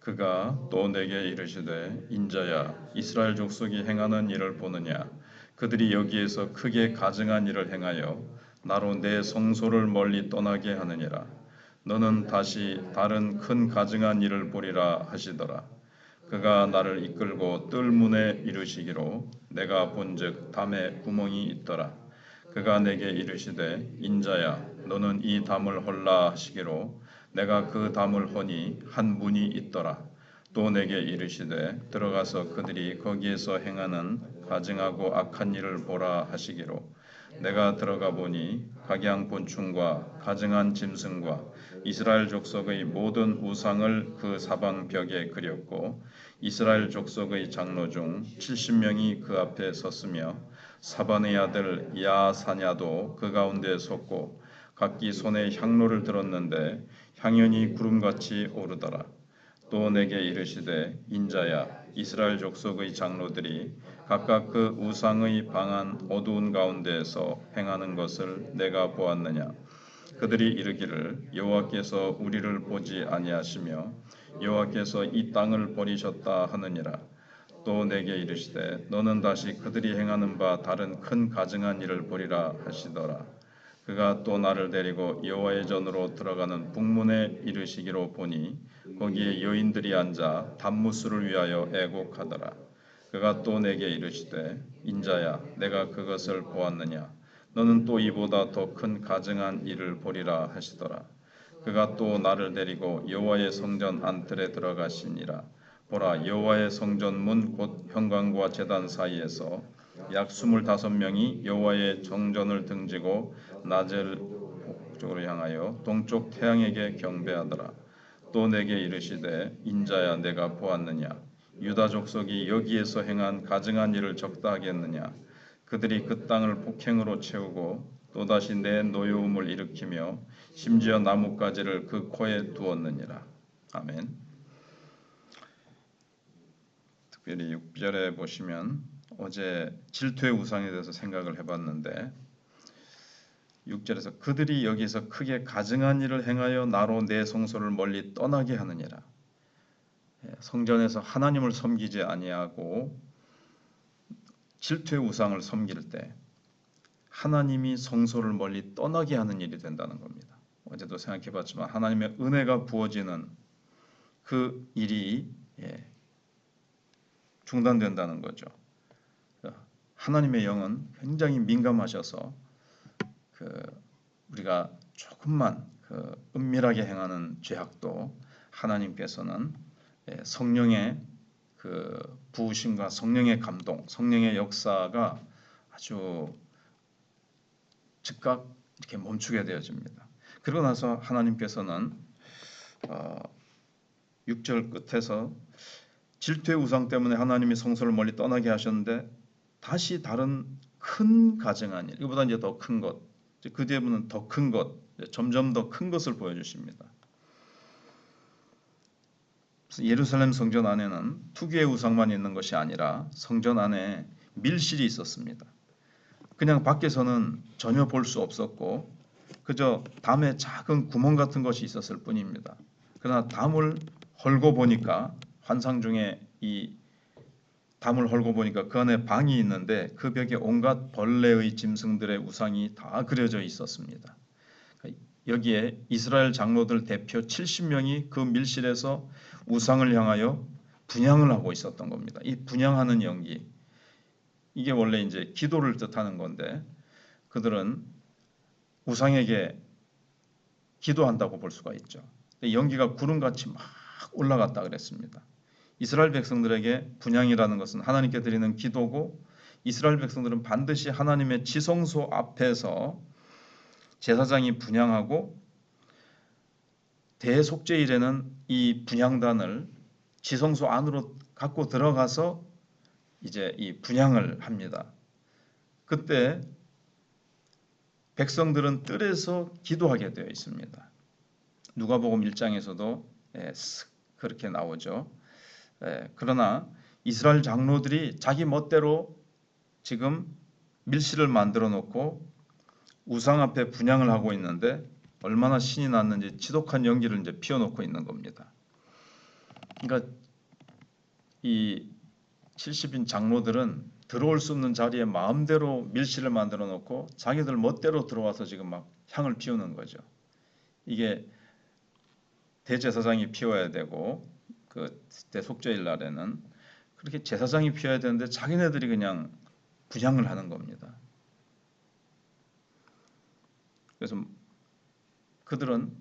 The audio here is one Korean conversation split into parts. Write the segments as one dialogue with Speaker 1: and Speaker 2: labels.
Speaker 1: 그가 또 내게 이르시되 인자야 이스라엘 족속이 행하는 일을 보느냐 그들이 여기에서 크게 가증한 일을 행하여 나로 내 성소를 멀리 떠나게 하느니라. 너는 다시 다른 큰 가증한 일을 보리라 하시더라. 그가 나를 이끌고 뜰문에 이르시기로 내가 본즉 담에 구멍이 있더라. 그가 내게 이르시되 인자야 너는 이 담을 헐라 하시기로 내가 그 담을 허니 한 문이 있더라. 또 내게 이르시되 들어가서 그들이 거기에서 행하는 가증하고 악한 일을 보라 하시기로 내가 들어가 보니 각양곤충과 가증한 짐승과 이스라엘 족속의 모든 우상을 그 사방 벽에 그렸고 이스라엘 족속의 장로 중 70명이 그 앞에 섰으며 사반의 아들 야사냐도 그 가운데 섰고 각기 손에 향로를 들었는데 향연이 구름같이 오르더라. 또 내게 이르시되 인자야 이스라엘 족속의 장로들이 각각 그 우상의 방한 어두운 가운데에서 행하는 것을 내가 보았느냐. 그들이 이르기를 여호와께서 우리를 보지 아니하시며 여호와께서 이 땅을 버리셨다 하느니라. 또 내게 이르시되 너는 다시 그들이 행하는 바 다른 큰 가증한 일을 보리라 하시더라. 그가 또 나를 데리고 여호와의 전으로 들어가는 북문에 이르시기로 보니 거기에 여인들이 앉아 단무술을 위하여 애곡하더라. 그가 또 내게 이르시되 인자야 내가 그것을 보았느냐. 너는 또 이보다 더 큰 가증한 일을 보리라 하시더라. 그가 또 나를 데리고 여호와의 성전 안뜰에 들어가시니라. 보라 여호와의 성전 문 곧 현관과 제단 사이에서 약 25명이 여호와의 성전을 등지고 낮을 북쪽으로 향하여 동쪽 태양에게 경배하더라. 또 내게 이르시되 인자야 내가 보았느냐. 유다 족속이 여기에서 행한 가증한 일을 적다 하겠느냐. 그들이 그 땅을 폭행으로 채우고 또다시 내 노여움을 일으키며 심지어 나뭇가지를 그 코에 두었느니라. 아멘. 특별히 6절에 보시면 어제 질투의 우상에 대해서 생각을 해봤는데 6절에서 그들이 여기서 크게 가증한 일을 행하여 나로 내 성소를 멀리 떠나게 하느니라. 성전에서 하나님을 섬기지 아니하고 질투의 우상을 섬길 때 하나님이 성소를 멀리 떠나게 하는 일이 된다는 겁니다. 어제도 생각해봤지만 하나님의 은혜가 부어지는 그 일이 중단된다는 거죠. 하나님의 영은 굉장히 민감하셔서 우리가 조금만 은밀하게 행하는 죄악도 하나님께서는 성령의 부으심과 성령의 감동, 성령의 역사가 아주 즉각 이렇게 멈추게 되어집니다. 그러고 나서 하나님께서는 6절 끝에서 질투의 우상 때문에 하나님이 성소를 멀리 떠나게 하셨는데 다시 다른 큰 가증한 일, 이거보다 이제 더 큰 것, 그 뒤에는 더 큰 것, 점점 더 큰 것을 보여주십니다. 예루살렘 성전 안에는 투기의 우상만 있는 것이 아니라 성전 안에 밀실이 있었습니다. 그냥 밖에서는 전혀 볼 수 없었고 그저 담에 작은 구멍 같은 것이 있었을 뿐입니다. 그러나 담을 헐고 보니까 환상 중에 이 담을 헐고 보니까 그 안에 방이 있는데 그 벽에 온갖 벌레의 짐승들의 우상이 다 그려져 있었습니다. 여기에 이스라엘 장로들 대표 70명이 그 밀실에서 우상을 향하여 분향을 하고 있었던 겁니다. 이 분향하는 연기, 이게 원래 이제 기도를 뜻하는 건데 그들은 우상에게 기도한다고 볼 수가 있죠. 연기가 구름같이 막 올라갔다 그랬습니다. 이스라엘 백성들에게 분향이라는 것은 하나님께 드리는 기도고 이스라엘 백성들은 반드시 하나님의 지성소 앞에서 제사장이 분향하고 대속죄일에는 이 분향단을 지성소 안으로 갖고 들어가서 이제 이 분향을 합니다. 그때 백성들은 뜰에서 기도하게 되어 있습니다. 누가복음 1장에서도 그렇게 나오죠. 그러나 이스라엘 장로들이 자기 멋대로 지금 밀실을 만들어 놓고 우상 앞에 분향을 하고 있는데 얼마나 신이 났는지 지독한 연기를 이제 피워놓고 있는 겁니다. 그러니까 이 70인 장로들은 들어올 수 없는 자리에 마음대로 밀실을 만들어 놓고 자기들 멋대로 들어와서 지금 막 향을 피우는 거죠. 이게 대제사장이 피워야 되고 그 대속죄일 날에는 그렇게 제사장이 피워야 되는데 자기네들이 그냥 분향을 하는 겁니다. 그래서 그들은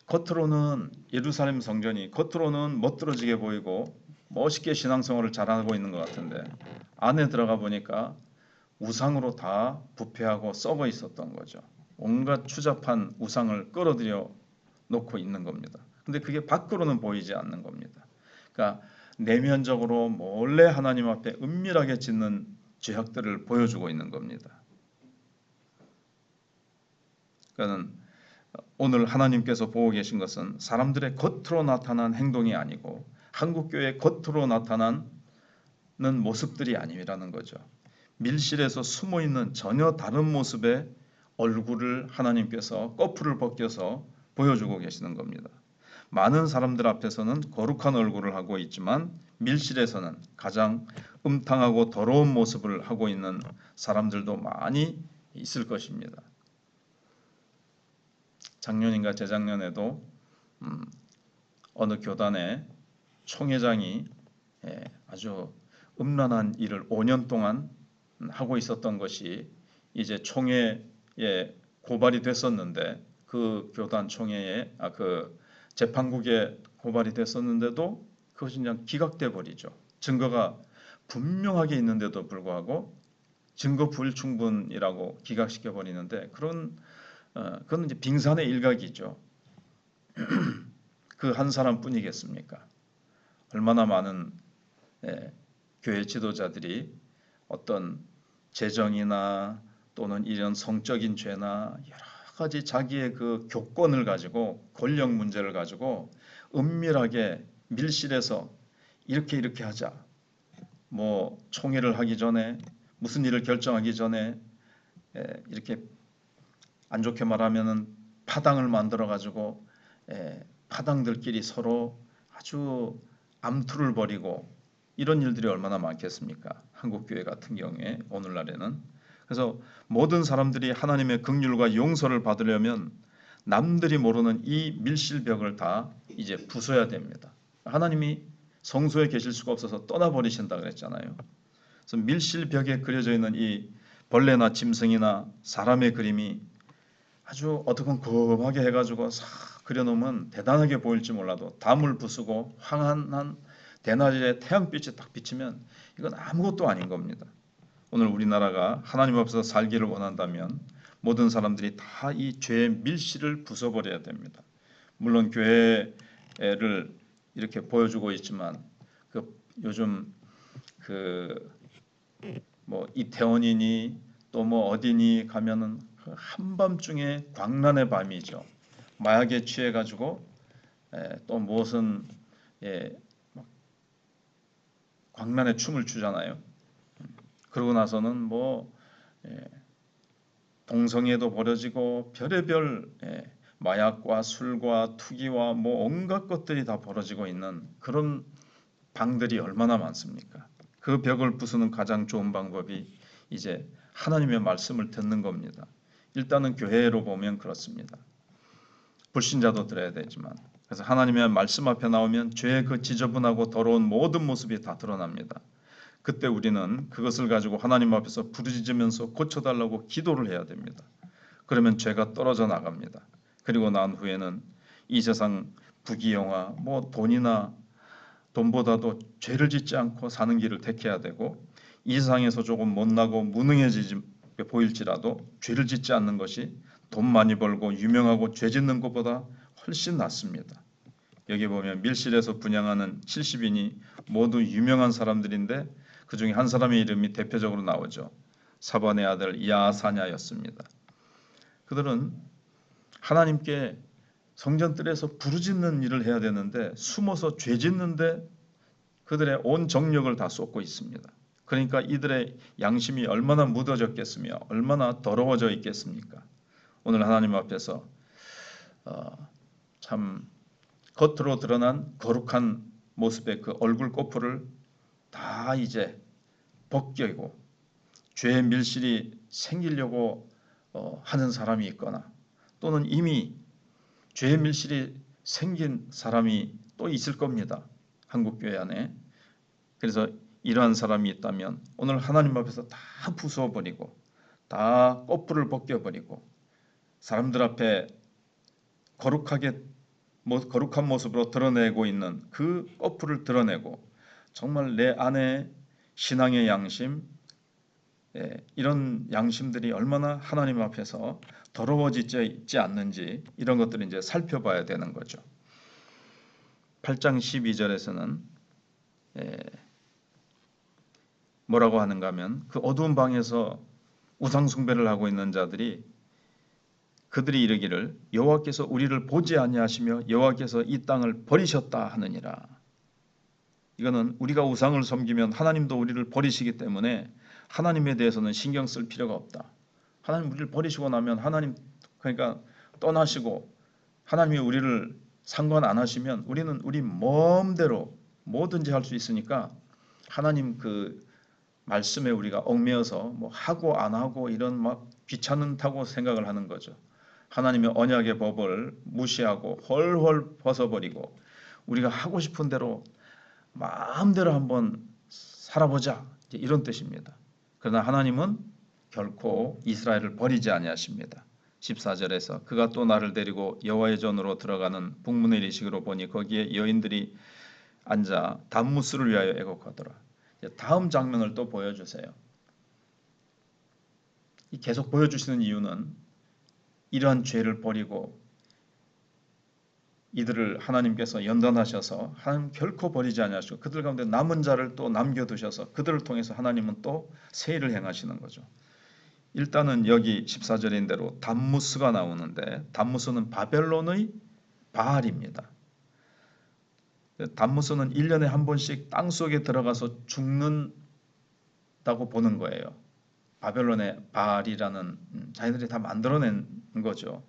Speaker 1: 겉으로는 예루살렘 성전이 겉으로는 멋들어지게 보이고 멋있게 신앙생활을 잘하고 있는 것 같은데 안에 들어가 보니까 우상으로 다 부패하고 썩어 있었던 거죠. 온갖 추잡한 우상을 끌어들여 놓고 있는 겁니다. 근데 그게 밖으로는 보이지 않는 겁니다. 그러니까 내면적으로 몰래 하나님 앞에 은밀하게 짓는 죄악들을 보여주고 있는 겁니다. 그러니까 오늘 하나님께서 보고 계신 것은 사람들의 겉으로 나타난 행동이 아니고 한국교회의 겉으로 나타나는 모습들이 아니라는 거죠. 밀실에서 숨어있는 전혀 다른 모습의 얼굴을 하나님께서 거풀을 벗겨서 보여주고 계시는 겁니다. 많은 사람들 앞에서는 거룩한 얼굴을 하고 있지만 밀실에서는 가장 음탕하고 더러운 모습을 하고 있는 사람들도 많이 있을 것입니다. 작년인가 재작년에도 어느 교단의 총회장이 아주 음란한 일을 5년 동안 하고 있었던 것이 이제 총회에 고발이 됐었는데 그 교단 총회에 그 재판국에 고발이 됐었는데도 그것이 그냥 기각돼 버리죠. 증거가 분명하게 있는데도 불구하고 증거 불충분이라고 기각시켜 버리는데 그건 이제 빙산의 일각이죠. 그 한 사람뿐이겠습니까? 얼마나 많은 교회 지도자들이 어떤 재정이나 또는 이런 성적인 죄나 여러 가지 자기의 그 교권을 가지고 권력 문제를 가지고 은밀하게 밀실에서 이렇게 하자. 뭐 총회를 하기 전에 무슨 일을 결정하기 전에 이렇게 안 좋게 말하면은 파당을 만들어 가지고 파당들끼리 서로 아주 암투를 벌이고 이런 일들이 얼마나 많겠습니까? 한국 교회 같은 경우에 오늘날에는 그래서 모든 사람들이 하나님의 긍휼과 용서를 받으려면 남들이 모르는 이 밀실벽을 다 이제 부숴야 됩니다. 하나님이 성소에 계실 수가 없어서 떠나버리신다 그랬잖아요. 그래서 밀실벽에 그려져 있는 이 벌레나 짐승이나 사람의 그림이 아주 어두컴컴하게 해가지고 싹 그려놓으면 대단하게 보일지 몰라도 담을 부수고 황한 대낮에 태양빛이 딱 비치면 이건 아무것도 아닌 겁니다. 오늘 우리나라가 하나님 앞에서 살기를 원한다면 모든 사람들이 다 이 죄의 밀실을 부숴버려야 됩니다. 물론 교회를 이렇게 보여주고 있지만 요즘 뭐 이태원이니 또 뭐 어디니 가면은 한밤중에 광란의 밤이죠. 마약에 취해가지고 또 무엇은 광란의 춤을 추잖아요. 그러고 나서는 뭐 동성애도 벌어지고 별의별 마약과 술과 투기와 뭐 온갖 것들이 다 벌어지고 있는 그런 방들이 얼마나 많습니까? 그 벽을 부수는 가장 좋은 방법이 이제 하나님의 말씀을 듣는 겁니다. 일단은 교회로 보면 그렇습니다. 불신자도 들어야 되지만 그래서 하나님의 말씀 앞에 나오면 죄의 그 지저분하고 더러운 모든 모습이 다 드러납니다. 그때 우리는 그것을 가지고 하나님 앞에서 부르짖으면서 고쳐달라고 기도를 해야 됩니다. 그러면 죄가 떨어져 나갑니다. 그리고 난 후에는 이 세상 부귀영화, 뭐 돈보다도 죄를 짓지 않고 사는 길을 택해야 되고 이 세상에서 조금 못나고 무능해지지 보일지라도 죄를 짓지 않는 것이 돈 많이 벌고 유명하고 죄 짓는 것보다 훨씬 낫습니다. 여기 보면 밀실에서 분향하는 70인이 모두 유명한 사람들인데 그 중에 한 사람의 이름이 대표적으로 나오죠. 사반의 아들 야사냐였습니다. 그들은 하나님께 성전뜰에서 부르짖는 일을 해야 되는데 숨어서 죄 짓는데 그들의 온 정력을 다 쏟고 있습니다. 그러니까 이들의 양심이 얼마나 묻어졌겠으며 얼마나 더러워져 있겠습니까? 오늘 하나님 앞에서 참 겉으로 드러난 거룩한 모습의 그 얼굴 꼬풀을 다 이제 벗기고 죄의 밀실이 생기려고 하는 사람이 있거나 또는 이미 죄의 밀실이 생긴 사람이 또 있을 겁니다. 한국교회 안에. 그래서 이러한 사람이 있다면 오늘 하나님 앞에서 다 부숴버리고 다 꼬풀을 벗겨버리고 사람들 앞에 거룩한 모습으로 드러내고 있는 그 꼬풀을 드러내고 정말 내 안에 신앙의 양심, 이런 양심들이 얼마나 하나님 앞에서 더러워지지 있지 않는지 이런 것들을 이제 살펴봐야 되는 거죠. 8장 12절에서는 뭐라고 하는가 하면 그 어두운 방에서 우상 숭배를 하고 있는 자들이 그들이 이르기를 여호와께서 우리를 보지 아니하시며 여호와께서 이 땅을 버리셨다 하느니라. 이거는 우리가 우상을 섬기면 하나님도 우리를 버리시기 때문에 하나님에 대해서는 신경 쓸 필요가 없다. 하나님 우리를 버리시고 나면 하나님 그러니까 떠나시고 하나님이 우리를 상관 안 하시면 우리는 우리 마음대로 뭐든지 할 수 있으니까 하나님 그 말씀에 우리가 얽매여서 뭐 하고 안 하고 이런 막 귀찮다고 생각을 하는 거죠. 하나님의 언약의 법을 무시하고 헐헐 벗어버리고 우리가 하고 싶은 대로 마음대로 한번 살아보자 이런 뜻입니다. 그러나 하나님은 결코 이스라엘을 버리지 아니하십니다. 14절에서 그가 또 나를 데리고 여호와의 전으로 들어가는 북문의 이식으로 보니 거기에 여인들이 앉아 단무스를 위하여 애곡하더라. 다음 장면을 또 보여주세요. 계속 보여주시는 이유는 이러한 죄를 버리고 이들을 하나님께서 연단하셔서 하나님 결코 버리지 아니하시고 그들 가운데 남은 자를 또 남겨두셔서 그들을 통해서 하나님은 또 새 일을 행하시는 거죠. 일단은 여기 14절인 대로 단무스가 나오는데 단무스는 바벨론의 바알입니다. 단무스는 1년에 한 번씩 땅속에 들어가서 죽는다고 보는 거예요. 바벨론의 바알이라는 자기들이 다 만들어낸 거죠.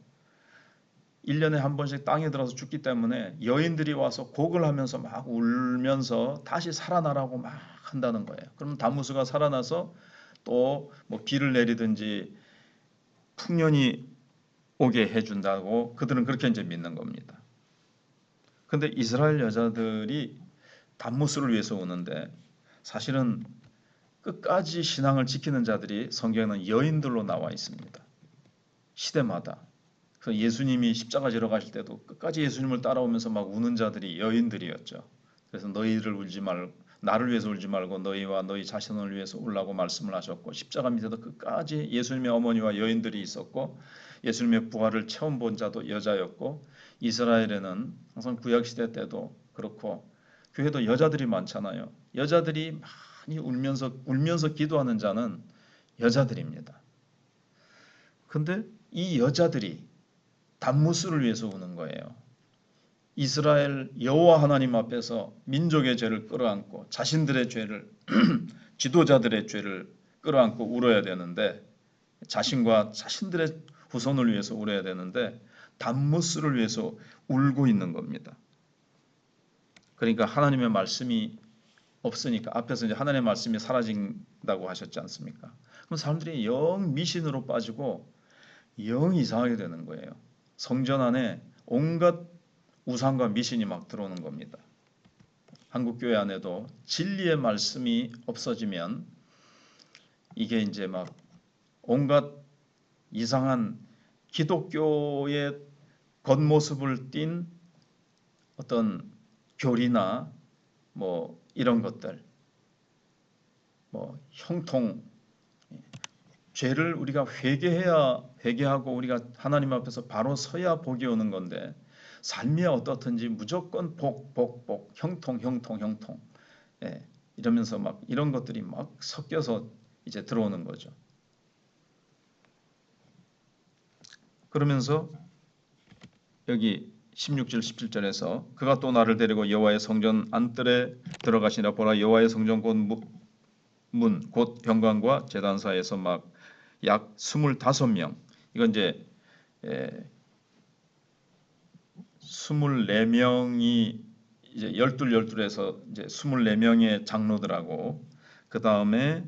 Speaker 1: 1년에 한 번씩 땅에 들어서 죽기 때문에 여인들이 와서 곡을 하면서 막 울면서 다시 살아나라고 막 한다는 거예요. 그러면 단무스가 살아나서 또 뭐 비를 내리든지 풍년이 오게 해준다고 그들은 그렇게 이제 믿는 겁니다. 근데 이스라엘 여자들이 단무스를 위해서 우는데 사실은 끝까지 신앙을 지키는 자들이 성경에는 여인들로 나와 있습니다. 시대마다. 그래서 예수님이 십자가 지러 가실 때도 끝까지 예수님을 따라오면서 막 우는 자들이 여인들이었죠. 그래서 너희를 울지 말고 나를 위해서 울지 말고 너희와 너희 자신을 위해서 울라고 말씀을 하셨고 십자가 밑에도 끝까지 예수님의 어머니와 여인들이 있었고 예수님의 부활을 처음 본 자도 여자였고 이스라엘에는 항상 구약시대 때도 그렇고 교회도 여자들이 많잖아요. 여자들이 많이 울면서 기도하는 자는 여자들입니다. 근데 이 여자들이 단무스를 위해서 우는 거예요. 이스라엘 여호와 하나님 앞에서 민족의 죄를 끌어안고 자신들의 죄를 지도자들의 죄를 끌어안고 울어야 되는데 자신과 자신들의 후손을 위해서 울어야 되는데 단무스를 위해서 울고 있는 겁니다. 그러니까 하나님의 말씀이 없으니까 앞에서 이제 하나님의 말씀이 사라진다고 하셨지 않습니까? 그럼 사람들이 영 미신으로 빠지고 영 이상하게 되는 거예요. 성전 안에 온갖 우상과 미신이 막 들어오는 겁니다. 한국교회 안에도 진리의 말씀이 없어지면 이게 이제 막 온갖 이상한 기독교의 겉모습을 띤 어떤 교리나 뭐 이런 것들, 뭐 형통, 죄를 우리가 회개하고 우리가 하나님 앞에서 바로 서야 복이 오는 건데 삶이 어떻든지 무조건 복, 형통. 예, 이러면서 막 이런 것들이 막 섞여서 이제 들어오는 거죠. 그러면서 여기 16절 17절에서 그가 또 나를 데리고 여호와의 성전 안뜰에 들어가시니라. 보라 여호와의 성전 곧 현관과 제단 사이에서 막 약 25명 이건 이제 24명이 이제 열둘에서 이제 24명의 장로들하고 그 다음에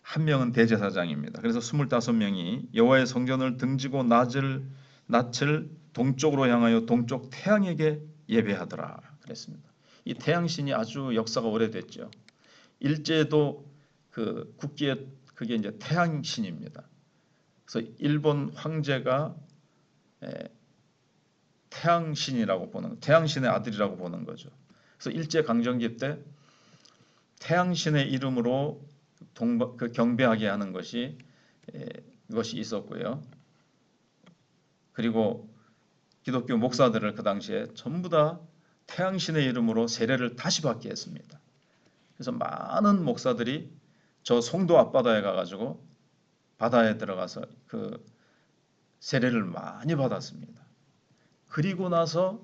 Speaker 1: 한 명은 대제사장입니다. 그래서 25명이 여호와의 성전을 등지고 낯을 동쪽으로 향하여 동쪽 태양에게 예배하더라 그랬습니다. 이 태양신이 아주 역사가 오래됐죠. 일제도 그 국기에 그게 이제 태양신입니다. 그래서 일본 황제가 태양신이라고 보는, 태양신의 아들이라고 보는 거죠. 그래서 일제 강점기 때 태양신의 이름으로 경배하게 하는 것이 있었고요. 그리고 기독교 목사들을 그 당시에 전부 다 태양신의 이름으로 세례를 다시 받게 했습니다. 그래서 많은 목사들이 저 송도 앞바다에 가가지고 바다에 들어가서 그 세례를 많이 받았습니다. 그리고 나서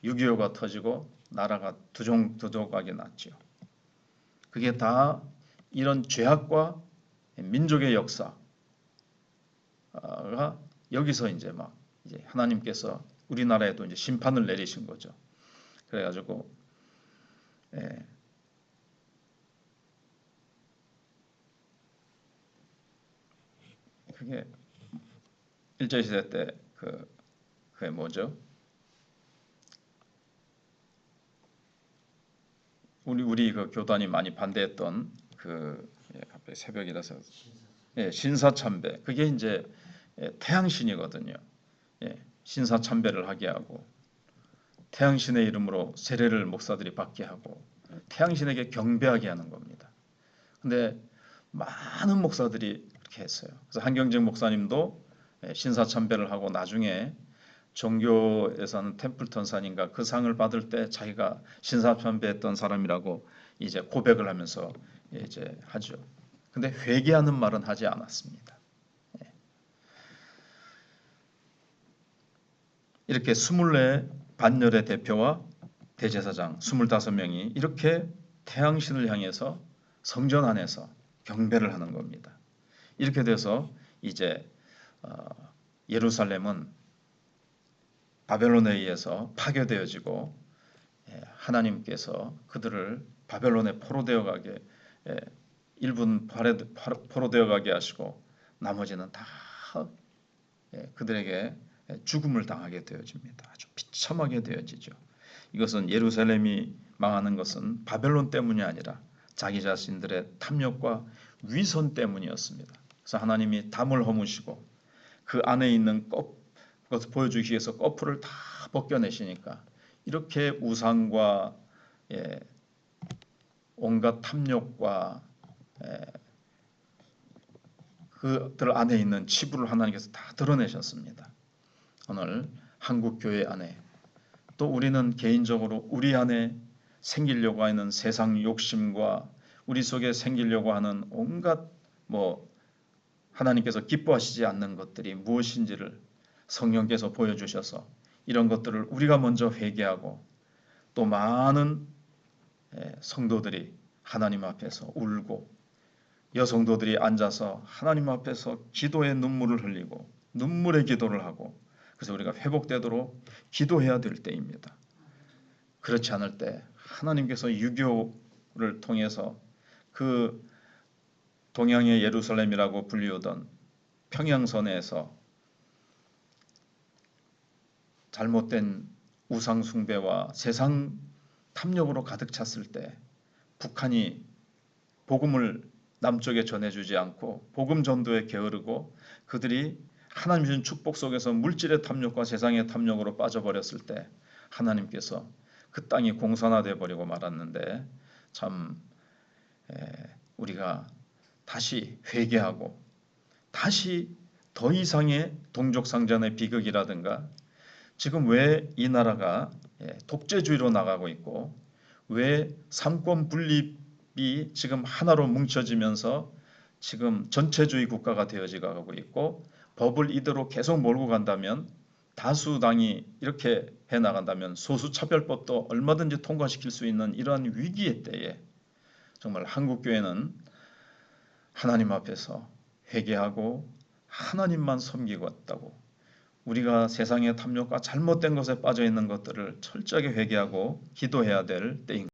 Speaker 1: 6.25가 터지고 나라가 두종각이 났죠. 그게 다 이런 죄악과 민족의 역사가 여기서 이제 이제 하나님께서 우리나라에도 이제 심판을 내리신 거죠. 그래가지고 그게 일제시대 때 그게 뭐죠? 우리 그 교단이 많이 반대했던 갑자기 새벽이라서 신사참배, 그게 이제 태양신이거든요. 신사참배를 하게 하고 태양신의 이름으로 세례를 목사들이 받게 하고 태양신에게 경배하게 하는 겁니다. 근데 많은 목사들이 그렇게 했어요. 그래서 한경직 목사님도 신사참배를 하고 나중에 종교에서는 템플턴 산인가 그 상을 받을 때 자기가 신사참배했던 사람이라고 이제 고백을 하면서 이제 하죠. 근데 회개하는 말은 하지 않았습니다. 이렇게 24 반열의 대표와 대제사장 25명이 이렇게 태양신을 향해서 성전 안에서 경배를 하는 겁니다. 이렇게 돼서 이제 예루살렘은 바벨론에 의해서 파괴되어지고 하나님께서 그들을 바벨론에 포로되어 가게 일부는 포로되어 가게 하시고 나머지는 다 그들에게 죽음을 당하게 되어집니다. 아주 비참하게 되어지죠. 이것은 예루살렘이 망하는 것은 바벨론 때문이 아니라 자기 자신들의 탐욕과 위선 때문이었습니다. 그래서 하나님이 담을 허무시고 그 안에 있는 그것을 보여주기 위해서 거풀을 다 벗겨내시니까 이렇게 우상과 온갖 탐욕과 그들 안에 있는 치부를 하나님께서 다 드러내셨습니다. 오늘 한국 교회 안에 또 우리는 개인적으로 우리 안에 생기려고 하는 세상 욕심과 우리 속에 생기려고 하는 온갖 하나님께서 기뻐하시지 않는 것들이 무엇인지를 성령께서 보여주셔서 이런 것들을 우리가 먼저 회개하고 또 많은 성도들이 하나님 앞에서 울고 여성도들이 앉아서 하나님 앞에서 기도의 눈물을 흘리고 눈물의 기도를 하고 그래서 우리가 회복되도록 기도해야 될 때입니다. 그렇지 않을 때 하나님께서 유교를 통해서 그 동양의 예루살렘이라고 불리우던 평양선에서 잘못된 우상 숭배와 세상 탐욕으로 가득 찼을 때 북한이 복음을 남쪽에 전해주지 않고 복음 전도에 게으르고 그들이 하나님 주신 축복 속에서 물질의 탐욕과 세상의 탐욕으로 빠져버렸을 때 하나님께서 그 땅이 공산화돼 버리고 말았는데 참 우리가 다시 회개하고 다시 더 이상의 동족상잔의 비극이라든가 지금 왜 이 나라가 독재주의로 나가고 있고 왜 삼권 분립이 지금 하나로 뭉쳐지면서 지금 전체주의 국가가 되어지고 있고 법을 이대로 계속 몰고 간다면 다수당이 이렇게 해나간다면 소수차별법도 얼마든지 통과시킬 수 있는 이러한 위기의 때에 정말 한국교회는 하나님 앞에서 회개하고 하나님만 섬기고 왔다고 우리가 세상의 탐욕과 잘못된 것에 빠져 있는 것들을 철저하게 회개하고 기도해야 될 때인